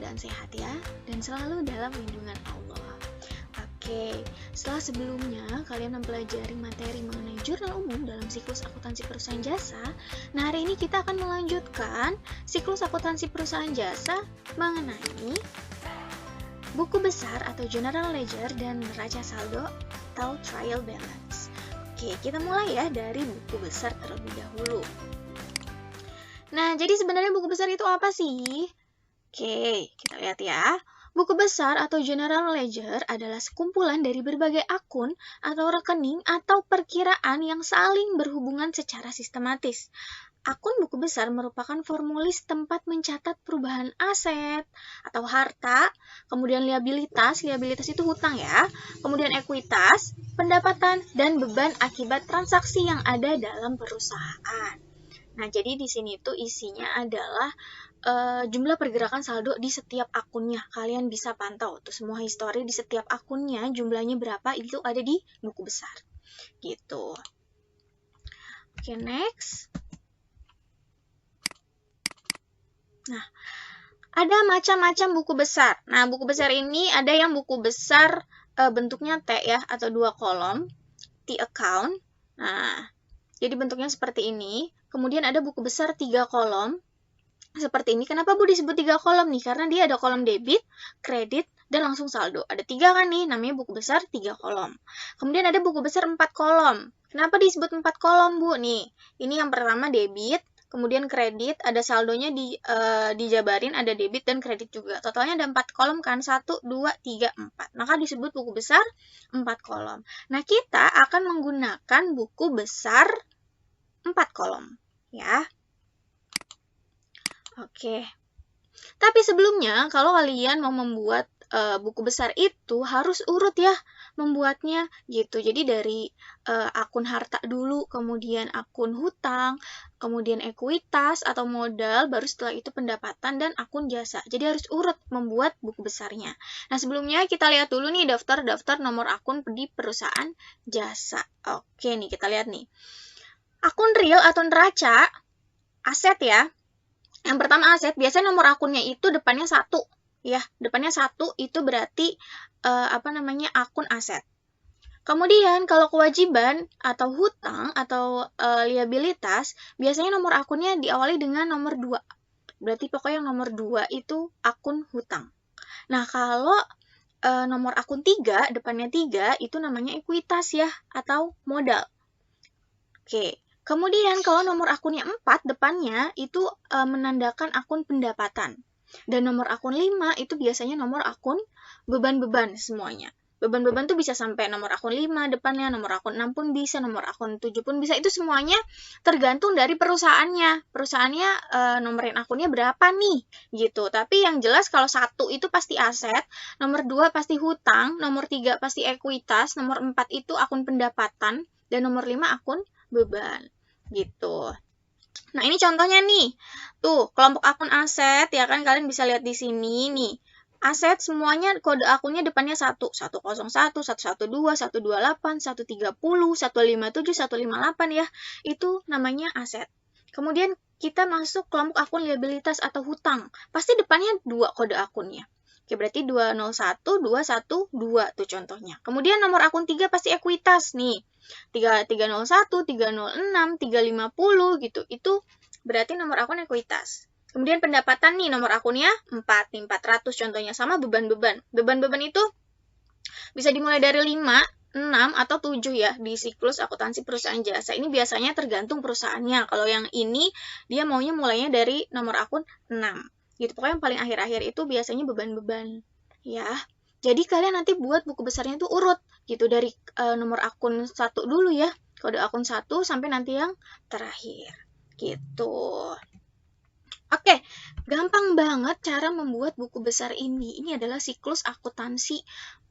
keadaan sehat ya, dan selalu dalam lindungan Allah. Oke, setelah sebelumnya kalian mempelajari materi mengenai jurnal umum dalam siklus akuntansi perusahaan jasa, nah hari ini kita akan melanjutkan siklus akuntansi perusahaan jasa mengenai buku besar atau general ledger dan neraca saldo atau trial balance. Oke, kita mulai ya dari buku besar terlebih dahulu. Nah, jadi sebenarnya buku besar itu apa sih? Oke, kita lihat ya. Buku besar atau general ledger adalah sekumpulan dari berbagai akun atau rekening atau perkiraan yang saling berhubungan secara sistematis. Akun buku besar merupakan formulis tempat mencatat perubahan aset atau harta, kemudian liabilitas itu hutang ya, kemudian ekuitas, pendapatan, dan beban akibat transaksi yang ada dalam perusahaan. Nah, jadi di sini tuh isinya adalah jumlah pergerakan saldo di setiap akunnya. Kalian bisa pantau tuh semua histori di setiap akunnya, jumlahnya berapa, itu ada di buku besar. Gitu. Oke, next. Nah, ada macam-macam buku besar. Nah, buku besar ini ada yang buku besar bentuknya T ya, atau 2 kolom, T account. Nah, jadi bentuknya seperti ini. Kemudian ada buku besar 3 kolom, seperti ini. Kenapa Bu disebut 3 kolom nih? Karena dia ada kolom debit, kredit, dan langsung saldo. Ada 3 kan nih, namanya buku besar 3 kolom. Kemudian ada buku besar 4 kolom. Kenapa disebut 4 kolom Bu? Nih, ini yang pertama debit, kemudian kredit, ada saldonya dijabarin, ada debit dan kredit juga. Totalnya ada 4 kolom kan, 1, 2, 3, 4. Maka disebut buku besar 4 kolom. Nah, kita akan menggunakan buku besar 4 kolom. Ya. Oke. Tapi sebelumnya, kalau kalian mau membuat buku besar itu harus urut ya membuatnya gitu. Jadi dari akun harta dulu, kemudian akun hutang, kemudian ekuitas atau modal, baru setelah itu pendapatan dan akun jasa. Jadi harus urut membuat buku besarnya. Nah, sebelumnya kita lihat dulu nih daftar nomor akun di perusahaan jasa. Oke nih, kita lihat nih. Akun real atau neraca, aset ya. Yang pertama aset, biasanya nomor akunnya itu depannya 1 ya, depannya 1 itu berarti akun aset. Kemudian kalau kewajiban atau hutang atau liabilitas, biasanya nomor akunnya diawali dengan nomor 2. Berarti pokoknya yang nomor 2 itu akun hutang. Nah, kalau nomor akun 3, depannya 3 itu namanya ekuitas ya atau modal. Oke. Kemudian kalau nomor akunnya 4 depannya itu menandakan akun pendapatan. Dan nomor akun 5 itu biasanya nomor akun beban-beban semuanya. Beban-beban tuh bisa sampai nomor akun 5 depannya, nomor akun 6 pun bisa, nomor akun 7 pun bisa. Itu semuanya tergantung dari perusahaannya. Perusahaannya nomorin akunnya berapa nih gitu. Tapi yang jelas kalau 1 itu pasti aset, nomor 2 pasti hutang, nomor 3 pasti ekuitas, nomor 4 itu akun pendapatan, dan nomor 5 akun beban. Gitu. Nah, ini contohnya nih. Tuh, kelompok akun aset, ya kan kalian bisa lihat di sini nih. Aset semuanya kode akunnya depannya 1, 101, 112, 128, 130, 157, 158 ya. Itu namanya aset. Kemudian kita masuk kelompok akun liabilitas atau hutang. Pasti depannya 2 kode akunnya. Oke, berarti 201, 212 tuh contohnya. Kemudian nomor akun 3 pasti ekuitas nih. 301, 306, 350 gitu. Itu berarti nomor akun ekuitas. Kemudian pendapatan nih, nomor akunnya 4 nih, 400 contohnya. Sama beban-beban. Beban-beban itu bisa dimulai dari 5, 6, atau 7 ya di siklus akuntansi perusahaan jasa. Ini biasanya tergantung perusahaannya. Kalau yang ini dia maunya mulainya dari nomor akun 6. Gitu, pokoknya yang paling akhir-akhir itu biasanya beban-beban ya. Jadi kalian nanti buat buku besarnya itu urut gitu dari nomor akun 1 dulu ya, kode akun 1 sampai nanti yang terakhir gitu. Oke, gampang banget cara membuat buku besar ini. Ini adalah siklus akuntansi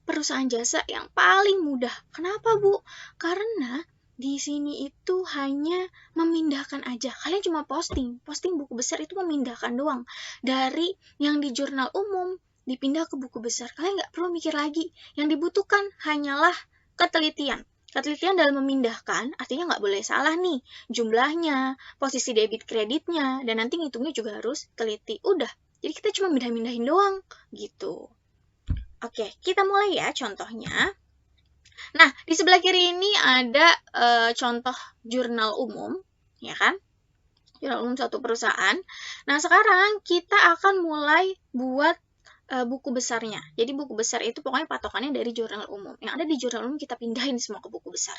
perusahaan jasa yang paling mudah. Kenapa Bu? Karena di sini itu hanya memindahkan aja. Kalian cuma posting buku besar itu memindahkan doang. Dari yang di jurnal umum dipindah ke buku besar. Kalian nggak perlu mikir lagi. Yang dibutuhkan hanyalah ketelitian. Ketelitian dalam memindahkan, artinya nggak boleh salah nih. Jumlahnya, posisi debit kreditnya, dan nanti ngitungnya juga harus teliti. Udah, Jadi kita cuma pindah-pindahin doang gitu. Oke, kita mulai ya contohnya. Nah, di sebelah kiri ini ada contoh jurnal umum, ya kan? Jurnal umum suatu perusahaan. Nah, sekarang kita akan mulai buat buku besarnya. Jadi buku besar itu pokoknya patokannya dari jurnal umum. Yang ada di jurnal umum kita pindahin semua ke buku besar.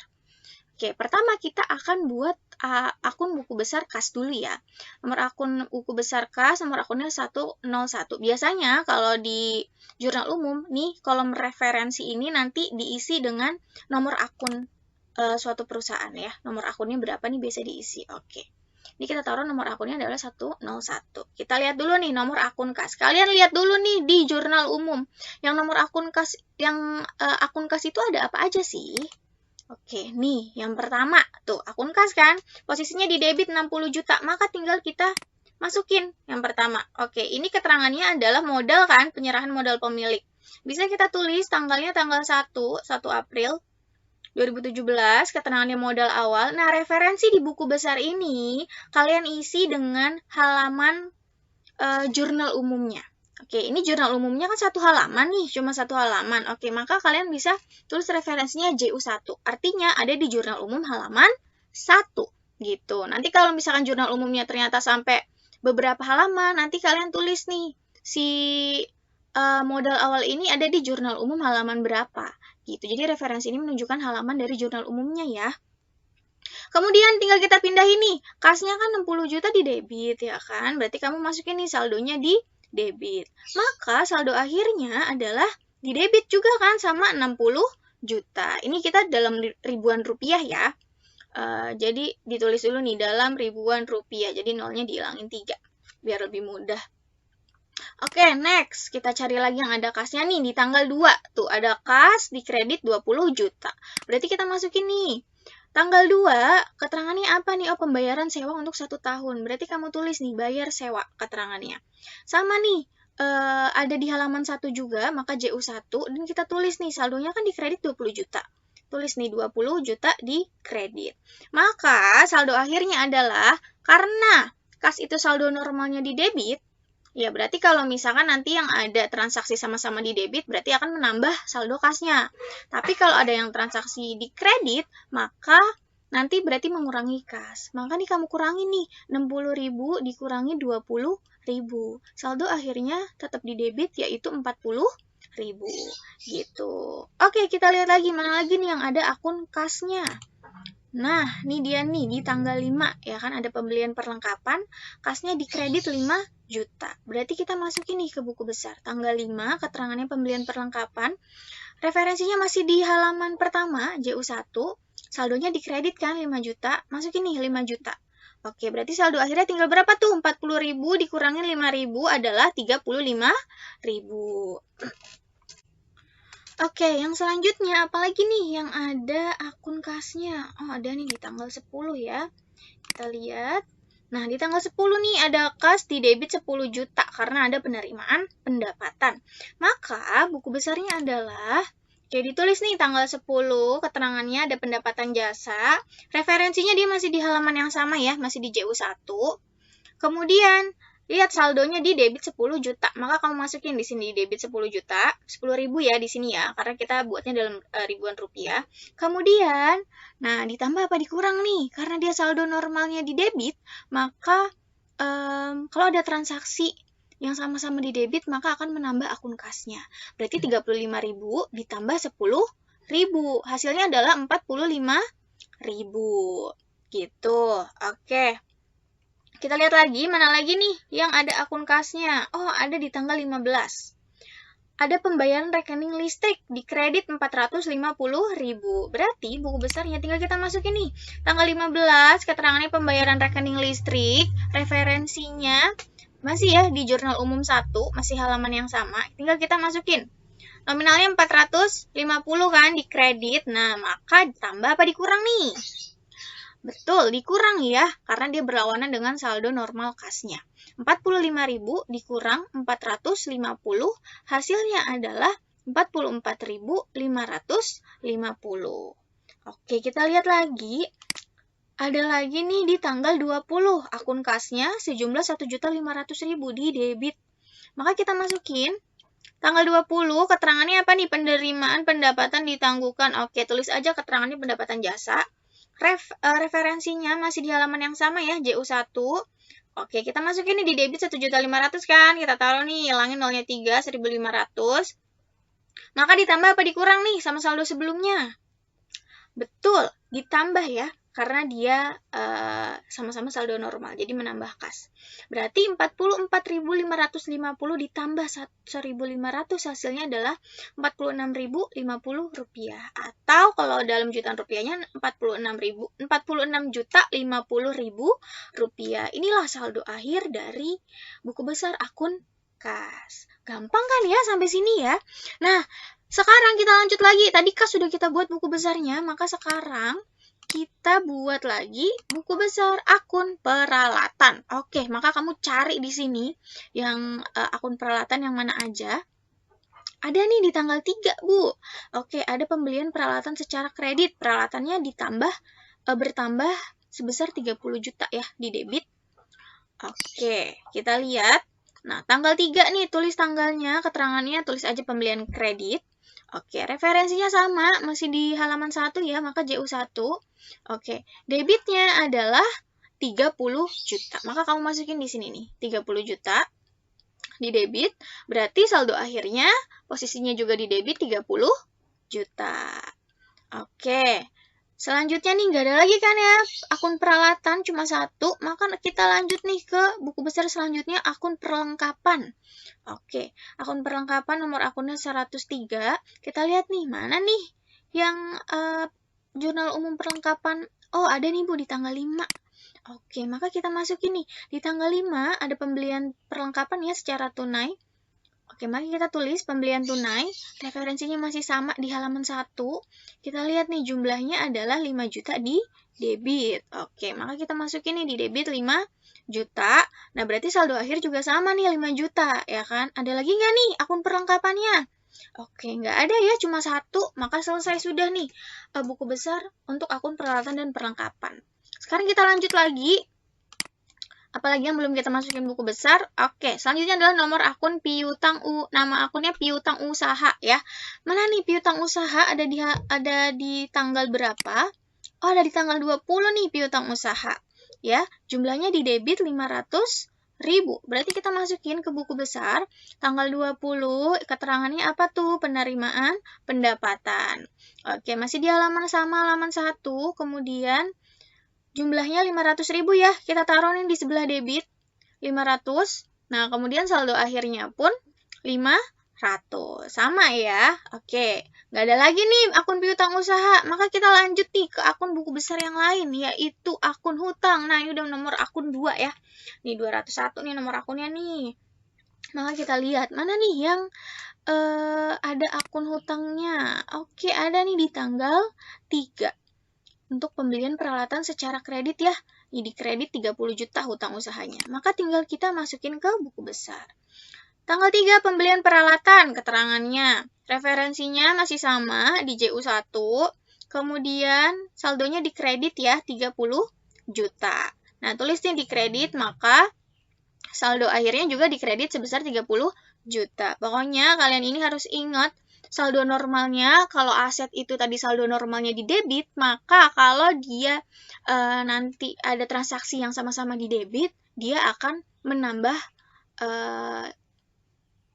Oke, pertama kita akan buat akun buku besar kas dulu ya. Nomor akun buku besar kas, nomor akunnya 101. Biasanya kalau di jurnal umum, nih kolom referensi ini nanti diisi dengan nomor akun suatu perusahaan ya. Nomor akunnya berapa nih biasa diisi. Oke. Ini kita taruh nomor akunnya adalah 101. Kita lihat dulu nih nomor akun kas. Kalian lihat dulu nih di jurnal umum. Yang nomor akun kas, yang akun kas itu ada apa aja sih? Oke, nih yang pertama. Tuh, akun kas kan. Posisinya di debit 60 juta. Maka tinggal kita masukin yang pertama. Oke, ini keterangannya adalah modal kan. Penyerahan modal pemilik. Bisa kita tulis tanggalnya tanggal 1 April 2017, keterangannya modal awal. Nah, referensi di buku besar ini kalian isi dengan halaman jurnal umumnya. Oke, ini jurnal umumnya kan satu halaman nih, cuma satu halaman. Oke, maka kalian bisa tulis referensinya JU1. Artinya ada di jurnal umum halaman 1 gitu. Nanti kalau misalkan jurnal umumnya ternyata sampai beberapa halaman, nanti kalian tulis nih si modal awal ini ada di jurnal umum halaman berapa. Gitu. Jadi referensi ini menunjukkan halaman dari jurnal umumnya ya. Kemudian tinggal kita pindah ini. Kasnya kan 60 juta di debit ya kan. Berarti kamu masukin nih saldonya di debit. Maka saldo akhirnya adalah di debit juga kan sama 60 juta. Ini kita dalam ribuan rupiah ya. Jadi ditulis dulu nih dalam ribuan rupiah. Jadi nolnya dihilangin 3 biar lebih mudah. Oke, next. Kita cari lagi yang ada kasnya nih di tanggal 2. Tuh, ada kas di kredit 20 juta. Berarti kita masukin nih. Tanggal 2, keterangannya apa nih? Oh, pembayaran sewa untuk 1 tahun. Berarti kamu tulis nih, bayar sewa keterangannya. Sama nih, ada di halaman 1 juga, maka JU1. Dan kita tulis nih, saldonya kan di kredit 20 juta. Tulis nih, 20 juta di kredit. Maka, saldo akhirnya adalah, karena kas itu saldo normalnya di debit, ya, berarti kalau misalkan nanti yang ada transaksi sama-sama di debit, berarti akan menambah saldo kasnya. Tapi kalau ada yang transaksi di kredit, maka nanti berarti mengurangi kas. Maka nih kamu kurangi nih, 60.000 dikurangi 20.000. Saldo akhirnya tetap di debit, yaitu 40.000. Gitu. Oke, kita lihat lagi, mana lagi nih yang ada akun kasnya. Nah, ini dia nih, di tanggal 5, ya kan, ada pembelian perlengkapan, kasnya di kredit 5 juta. Berarti kita masukin nih ke buku besar. Tanggal 5, keterangannya pembelian perlengkapan, referensinya masih di halaman pertama, JU1, saldonya di kredit kan 5 juta, masukin nih 5 juta. Oke, berarti saldo akhirnya tinggal berapa tuh? 40.000 dikurangin 5.000 adalah 35.000. Oke, yang selanjutnya apalagi nih yang ada akun kasnya? Oh, ada nih di tanggal 10 ya. Kita lihat. Nah, di tanggal 10 nih ada kas di debit 10 juta karena ada penerimaan pendapatan. Maka buku besarnya adalah, jadi ditulis nih tanggal 10, keterangannya ada pendapatan jasa. Referensinya dia masih di halaman yang sama ya, masih di JU1. Kemudian, lihat saldonya di debit 10 juta. Maka kamu masukin di sini di debit 10 juta, 10.000 ya di sini ya, karena kita buatnya dalam ribuan rupiah. Kemudian, nah ditambah apa dikurang nih? Karena dia saldo normalnya di debit, maka kalau ada transaksi yang sama-sama di debit, maka akan menambah akun kasnya. Berarti 35.000 ditambah 10.000. Hasilnya adalah 45.000. Gitu. Oke. Kita lihat lagi, mana lagi nih yang ada akun kasnya? Oh, ada di tanggal 15. Ada pembayaran rekening listrik di kredit 450.000. Berarti buku besarnya tinggal kita masukin nih. Tanggal 15, keterangannya pembayaran rekening listrik, referensinya masih ya di jurnal umum 1, masih halaman yang sama. Tinggal kita masukin. Nominalnya 450 kan di kredit. Nah, maka ditambah apa dikurang nih? Betul, dikurang ya, karena dia berlawanan dengan saldo normal kasnya. 45.000 dikurang 450, hasilnya adalah 44.550. Oke, kita lihat lagi. Ada lagi nih di tanggal 20, akun kasnya sejumlah 1.500.000 di debit. Maka kita masukin tanggal 20, keterangannya apa nih? Penerimaan pendapatan ditangguhkan. Oke, tulis aja keterangannya pendapatan jasa. Referensinya masih di halaman yang sama ya, JU1. Oke, kita masukin nih di debit 1.500.000 kan. Kita taruh nih, hilangin nolnya 3, 1.500. Maka ditambah apa dikurang nih sama saldo sebelumnya? Betul, ditambah ya. Karena dia sama-sama saldo normal, jadi menambah kas. Berarti 44.550 ditambah 1.500 hasilnya adalah 46.050 rupiah. Atau kalau dalam jutaan rupiahnya 46.050.000 rupiah. Inilah saldo akhir dari buku besar akun kas. Gampang kan ya sampai sini ya? Nah, sekarang kita lanjut lagi. Tadi kas sudah kita buat buku besarnya, maka sekarang kita buat lagi buku besar akun peralatan. Oke, maka kamu cari di sini yang akun peralatan yang mana aja. Ada nih di tanggal 3, Bu. Oke, ada pembelian peralatan secara kredit. Peralatannya bertambah sebesar 30 juta ya di debit. Oke, kita lihat. Nah, tanggal 3 nih, tulis tanggalnya, keterangannya, tulis aja pembelian kredit. Oke, referensinya sama, masih di halaman 1 ya, maka JU1. Oke, debitnya adalah 30 juta. Maka kamu masukin di sini nih, 30 juta di debit, berarti saldo akhirnya posisinya juga di debit 30 juta. Oke, selanjutnya nih, nggak ada lagi kan ya, akun peralatan cuma 1, maka kita lanjut nih ke buku besar selanjutnya, akun perlengkapan. Oke, akun perlengkapan nomor akunnya 103. Kita lihat nih, mana nih yang jurnal umum perlengkapan. Oh, ada nih Bu di tanggal 5. Oke, maka kita masukin nih. Di tanggal 5 ada pembelian perlengkapan ya secara tunai. Oke, mari kita tulis pembelian tunai. Referensinya masih sama di halaman 1. Kita lihat nih jumlahnya adalah 5 juta di debit. Oke, maka kita masukin nih di debit 5 juta. Nah, berarti saldo akhir juga sama nih 5 juta, ya kan? Ada lagi nggak nih akun perlengkapannya? Oke, nggak ada ya, cuma 1. Maka selesai sudah nih buku besar untuk akun peralatan dan perlengkapan. Sekarang kita lanjut lagi. Apalagi yang belum kita masukin buku besar. Oke, selanjutnya adalah nomor akun piutang nama akunnya piutang usaha ya. Mana nih piutang usaha ada di tanggal berapa? Oh, ada di tanggal 20 nih piutang usaha. Ya, jumlahnya di debit 500.000. Berarti kita masukin ke buku besar tanggal 20, keterangannya apa tuh? Penerimaan pendapatan. Oke, masih di halaman sama, halaman 1, kemudian jumlahnya 500.000 ya, kita taruh nih di sebelah debit, 500. Nah, kemudian saldo akhirnya pun 500. Sama ya, oke. Nggak ada lagi nih akun piutang usaha, maka kita lanjut nih ke akun buku besar yang lain, yaitu akun hutang. Nah, ini udah nomor akun 2 ya. Nih 201 nih nomor akunnya nih. Maka kita lihat, mana nih yang ada akun hutangnya. Oke, ada nih di tanggal 3. Untuk pembelian peralatan secara kredit ya. Ini di kredit 30 juta hutang usahanya. Maka tinggal kita masukin ke buku besar. Tanggal 3 pembelian peralatan, keterangannya. Referensinya masih sama di JU1. Kemudian saldonya di kredit ya 30 juta. Nah, tulisnya di kredit, maka saldo akhirnya juga di kredit sebesar 30 juta. Pokoknya kalian ini harus ingat saldo normalnya, kalau aset itu tadi saldo normalnya di debit, maka kalau dia nanti ada transaksi yang sama-sama di debit, dia akan menambah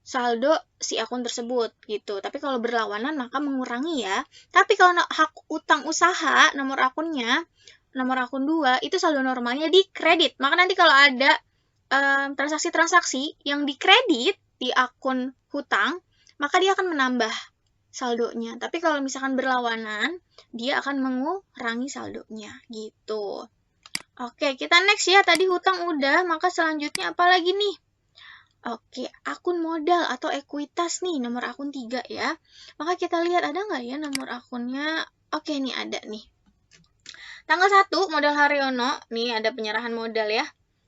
saldo si akun tersebut gitu. Tapi kalau berlawanan maka mengurangi ya. Tapi kalau hak utang usaha, nomor akunnya, nomor akun 2, itu saldo normalnya di kredit. Maka nanti kalau ada transaksi-transaksi yang di kredit di akun hutang, maka dia akan menambah saldonya. Tapi kalau misalkan berlawanan, dia akan mengurangi saldonya gitu. Oke, kita next ya. Tadi hutang udah, maka selanjutnya apa lagi nih? Oke, akun modal atau ekuitas nih, nomor akun 3 ya. Maka kita lihat ada nggak ya nomor akunnya? Oke, nih ada nih. Tanggal 1, modal Haryono. Nih ada penyerahan modal ya.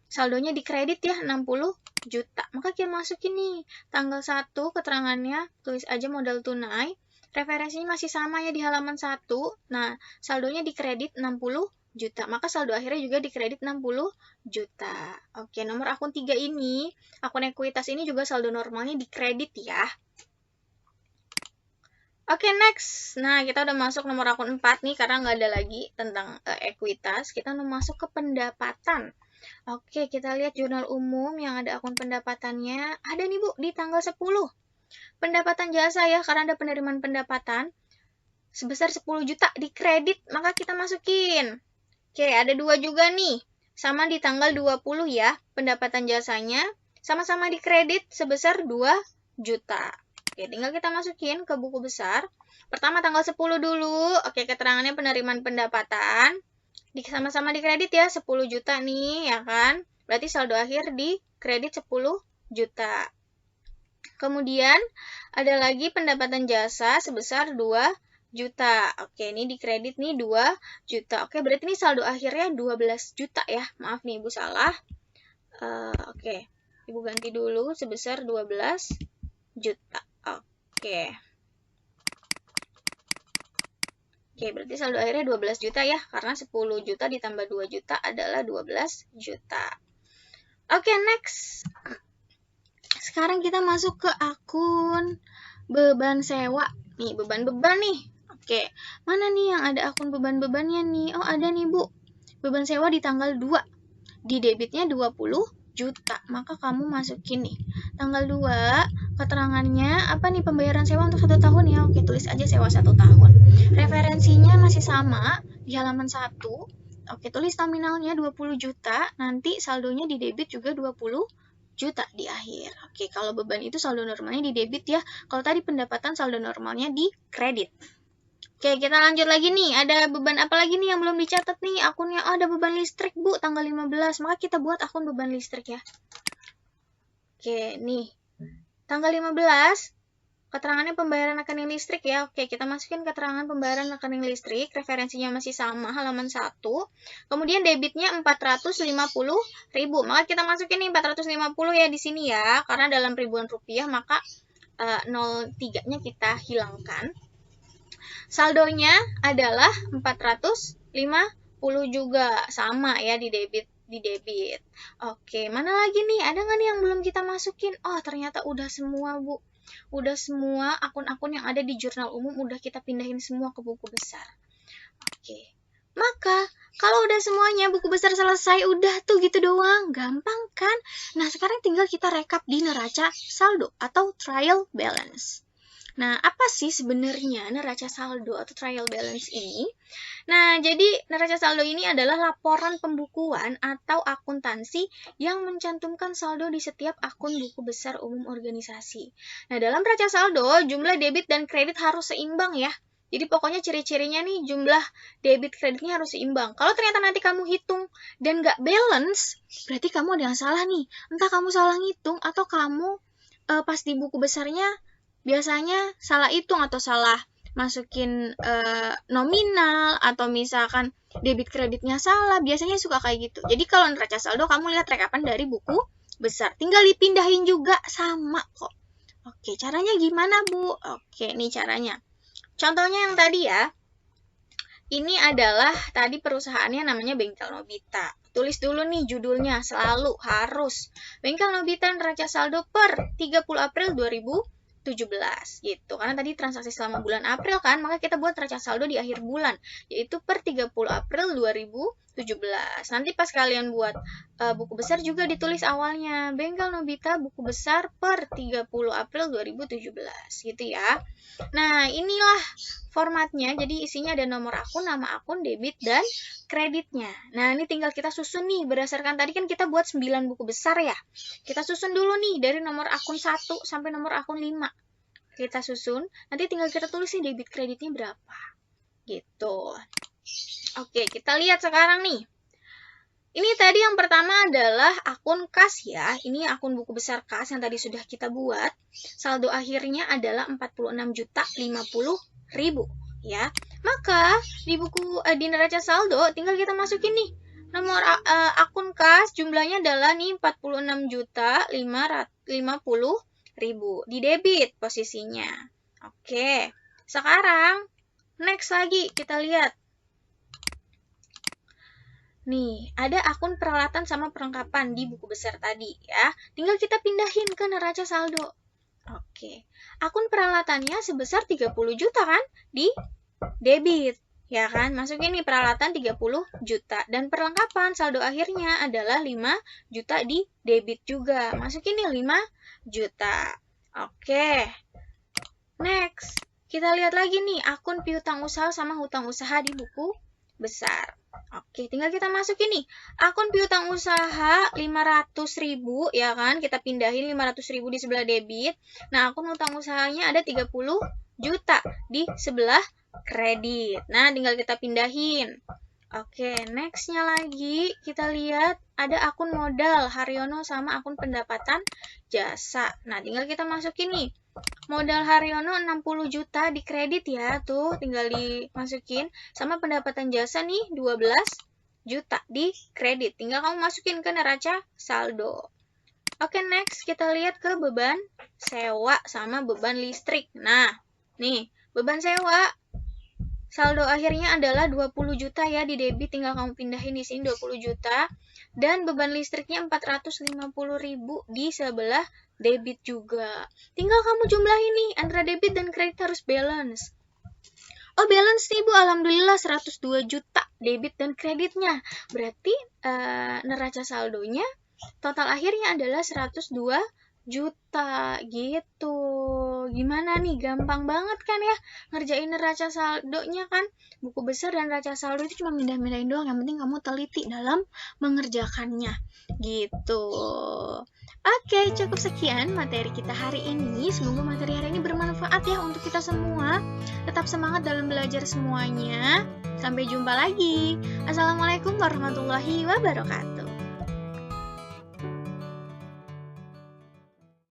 Saldonya di kredit ya, 60 juta. Maka kita masukin nih, tanggal 1 keterangannya, tulis aja modal tunai. Referensinya masih sama ya di halaman 1. Nah, saldonya di kredit 60 juta. Maka saldo akhirnya juga dikredit 60 juta. Oke, nomor akun 3 ini, akun ekuitas ini juga saldo normalnya dikredit ya. Oke, next. Nah, kita udah masuk nomor akun 4 nih, karena nggak ada lagi tentang ekuitas. Kita udah masuk ke pendapatan. Oke, kita lihat jurnal umum yang ada akun pendapatannya. Ada nih, Bu, di tanggal 10. Pendapatan jasa ya, karena ada penerimaan pendapatan sebesar 10 juta dikredit, maka kita masukin. Oke, ada 2 juga nih. Sama di tanggal 20 ya, pendapatan jasanya sama-sama dikredit sebesar 2 juta. Oke, tinggal kita masukin ke buku besar. Pertama tanggal 10 dulu. Oke, keterangannya penerimaan pendapatan. Sama-sama dikredit ya, 10 juta nih, ya kan? Berarti saldo akhir dikredit 10 juta. Kemudian, ada lagi pendapatan jasa sebesar 2 juta. Oke, ini dikredit nih 2 juta. Oke, berarti ini saldo akhirnya 12 juta ya. Maaf nih, Ibu salah. Oke, Ibu ganti dulu sebesar 12 juta. Oke. Oke, berarti saldo akhirnya 12 juta ya, karena 10 juta ditambah 2 juta adalah 12 juta. Oke, next. Sekarang kita masuk ke akun beban sewa. Nih, beban-beban nih. Oke, mana nih yang ada akun beban-bebannya nih? Oh, ada nih, Bu. Beban sewa di tanggal 2. Di debitnya 20 juta. Maka kamu masukin nih. Tanggal 2, keterangannya apa nih, pembayaran sewa untuk 1 tahun ya. Oke, tulis aja sewa 1 tahun. Referensinya masih sama di halaman 1. Oke, tulis nominalnya 20 juta. Nanti saldonya di debit juga 20 juta di akhir. Oke, kalau beban itu saldo normalnya di debit ya. Kalau tadi pendapatan saldo normalnya di kredit. Oke, kita lanjut lagi nih. Ada beban apa lagi nih yang belum dicatat nih akunnya? Oh, ada beban listrik, Bu, tanggal 15. Maka kita buat akun beban listrik ya. Oke, nih. Tanggal 15, keterangannya pembayaran rekening listrik ya. Oke, kita masukin keterangan pembayaran rekening listrik. Referensinya masih sama, halaman 1. Kemudian debitnya 450.000. Maka kita masukin nih 450 ya di sini ya. Karena dalam ribuan rupiah, maka 03-nya kita hilangkan. Saldonya adalah 450 juga, sama ya di debit. Oke, mana lagi nih? Ada nggak nih yang belum kita masukin? Oh, ternyata udah semua, Bu. Udah semua akun-akun yang ada di jurnal umum udah kita pindahin semua ke buku besar. Oke. Maka, kalau udah semuanya buku besar selesai, udah tuh gitu doang. Gampang kan? Nah, sekarang tinggal kita rekap di neraca saldo atau trial balance. Nah, apa sih sebenarnya neraca saldo atau trial balance ini? Nah, jadi neraca saldo ini adalah laporan pembukuan atau akuntansi yang mencantumkan saldo di setiap akun buku besar umum organisasi. Nah, dalam neraca saldo, jumlah debit dan kredit harus seimbang ya. Jadi pokoknya ciri-cirinya nih jumlah debit kreditnya harus seimbang. Kalau ternyata nanti kamu hitung dan nggak balance, berarti kamu ada yang salah nih. Entah kamu salah ngitung atau kamu pas di buku besarnya biasanya salah hitung atau salah masukin nominal atau misalkan debit kreditnya salah, biasanya suka kayak gitu. Jadi kalau neraca saldo kamu lihat rekapan dari buku besar, tinggal dipindahin juga sama kok. Oke, caranya gimana, Bu? Oke, nih caranya. Contohnya yang tadi ya. Ini adalah tadi perusahaannya namanya Bengkel Nobita. Tulis dulu nih judulnya, selalu harus. Bengkel Nobita neraca saldo per 30 April 2017 gitu. Karena tadi transaksi selama bulan April kan, maka kita buat neraca saldo di akhir bulan, yaitu per 30 April 2017. Nanti pas kalian buat buku besar juga ditulis awalnya, Bengkel Nobita buku besar per 30 April 2017 gitu ya. Nah, inilah formatnya. Jadi isinya ada nomor akun, nama akun, debit, dan kreditnya. Nah, ini tinggal kita susun nih. Berdasarkan tadi kan kita buat 9 buku besar ya. Kita susun dulu nih dari nomor akun 1 sampai nomor akun 5. Kita susun. Nanti tinggal kita tulis nih debit kreditnya berapa. Gitu. Oke, kita lihat sekarang nih. Ini tadi yang pertama adalah akun kas ya. Ini akun buku besar kas yang tadi sudah kita buat. Saldo akhirnya adalah 46.050.000 ya. Maka di buku di neraca saldo tinggal kita masukin nih nomor akun kas, jumlahnya adalah nih 46.550.000 di debit posisinya. Oke. Sekarang next lagi kita lihat. Nih, ada akun peralatan sama perlengkapan di buku besar tadi ya. Tinggal kita pindahin ke neraca saldo. Oke. Akun peralatannya sebesar 30 juta kan? Di debit. Ya kan? Masukin nih peralatan 30 juta. Dan perlengkapan saldo akhirnya adalah 5 juta di debit juga. Masukin nih 5 juta. Oke. Next. Kita lihat lagi nih akun piutang usaha sama hutang usaha di buku besar. Oke, tinggal kita masukin nih. Akun piutang usaha 500.000 ya kan? Kita pindahin 500.000 di sebelah debit. Nah, akun hutang usahanya ada 30 juta di sebelah kredit. Nah, tinggal kita pindahin. Oke, nextnya lagi kita lihat ada akun modal Haryono sama akun pendapatan jasa. Nah, tinggal kita masukin nih. Modal Haryono 60 juta di kredit ya, tuh tinggal dimasukin. Sama pendapatan jasa nih 12 juta di kredit. Tinggal kamu masukin ke neraca saldo. Oke, next kita lihat ke beban sewa sama beban listrik. Nah, nih, beban sewa saldo akhirnya adalah 20 juta ya di debit, tinggal kamu pindahin di sini 20 juta. Dan beban listriknya 450.000 di sebelah debit juga. Tinggal kamu jumlahin nih, antara debit dan kredit harus balance. Oh, balance nih Bu, alhamdulillah 102 juta debit dan kreditnya. Berarti neraca saldonya total akhirnya adalah 102 juta gitu. Gimana nih? Gampang banget kan ya ngerjain neraca saldonya kan? Buku besar dan neraca saldo itu cuma mindah-mindahin doang. Yang penting kamu teliti dalam mengerjakannya gitu. Oke, cukup sekian materi kita hari ini. Semoga materi hari ini bermanfaat ya untuk kita semua. Tetap semangat dalam belajar semuanya. Sampai jumpa lagi. Assalamualaikum warahmatullahi wabarakatuh.